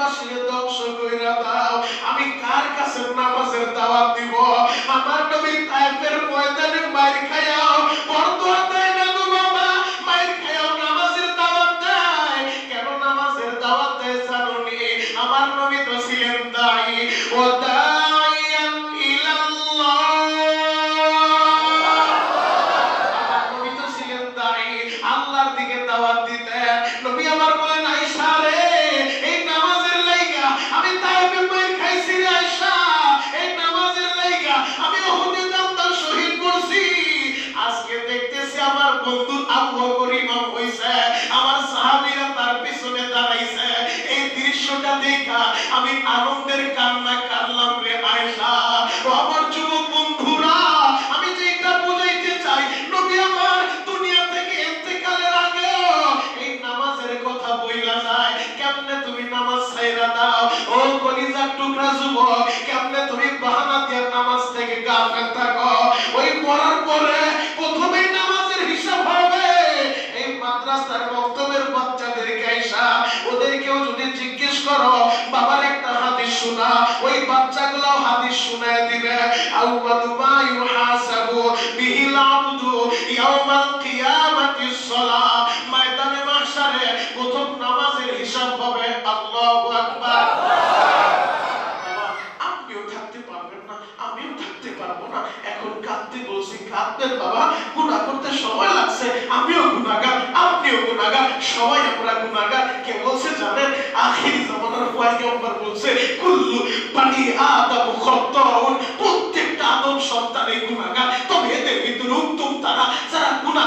দুনিয়াবাসীকে ধ্বংস কইরা দাও। আমি কার কাছে নামাজের দাওয়াত দিব? আমার নবী তায়েফের ময়দানে মাইর খায়াও বরদোয়া দেয় না গো বাবা, মাইর খায়াও নামাজের দাওয়াত দেয়। কেন নামাজের দাওয়াত দেয় জানোনি? আমার নবী তো ছিলেন দাঈ, ও দাঈয়ান ইলাল্লাহ। আমার নবী তো ছিলেন দাঈ, আল্লাহর দিকে দাওয়াত দিতেন। নবী আমার বলেন, আয়েশা রে, এই নামাজের লাইগা আমি তায়েফে মাইর খাইছি রে আয়েশা, এই নামাজের লাইগা আমি উহুদে দাম শহীদ করছি। আজকে দেখতেছি আমার বন্ধু আবু বকর ইমাম হইছে, আমার সাহাবীরা তার পিছনে দাঁড়াইছে। এই দৃশ্যটা দেখা আমি আনন্দের কান্না কাঁদলাম রে আয়েশা। ও আমার যুবক বন্ধুরা, আমি যেটা বুঝাইতে চাই, নবী আমার দুনিয়া থেকে ইন্তেকালের আগে এই নামাজের কথা বইলা যায়। কেমনে তুমি নামাজ ছাইরা দাও? ও কলিজার টুকরা যুবক, কেমনে তুমি বাহানা দিয়ে নামাজ থেকে গাফেল থাকো? ওই পড়ার পরে প্রথমে নামাজের হিসাব হবে। এই মাদ্রাসার বক্তব্যের বাচ্চাদেরকে আইসা ওদেরকেও যদি জিজ্ঞেস করো, বাবার একটা হাদিস শোনা, ওই বাচ্চাগুলো হাদিস শোনায় দিবে। আউয়ালু মা ইউহাসাবু বিহিল আবদু ইয়াউমাল কিয়ামাতিস সালাহ। ময়দানে মাহশারে প্রথম নামাজের হিসাব হবে। আল্লাহু আকবার। আপনিও থাকতে পারবেন না, আমিও থাকতে পারবো না। এখন কাঁদতে বলছি, কাঁদবেন বাবা, গুনাহ করতে সময় লাগছে। আমিও গুনাহগার, আপনিও গুনাহগার, সবাই আমরা গুনাহগার। কে বলছে জানেন? আখির জামানার পয়গম্বর বলছে, কুল্লু বানি আদম খাত্তাউন, প্রত্যেকটা আদম সন্তানই গুনাহগার। তবে এদের ভিতরে উত্তম তারা যারা গুনাহ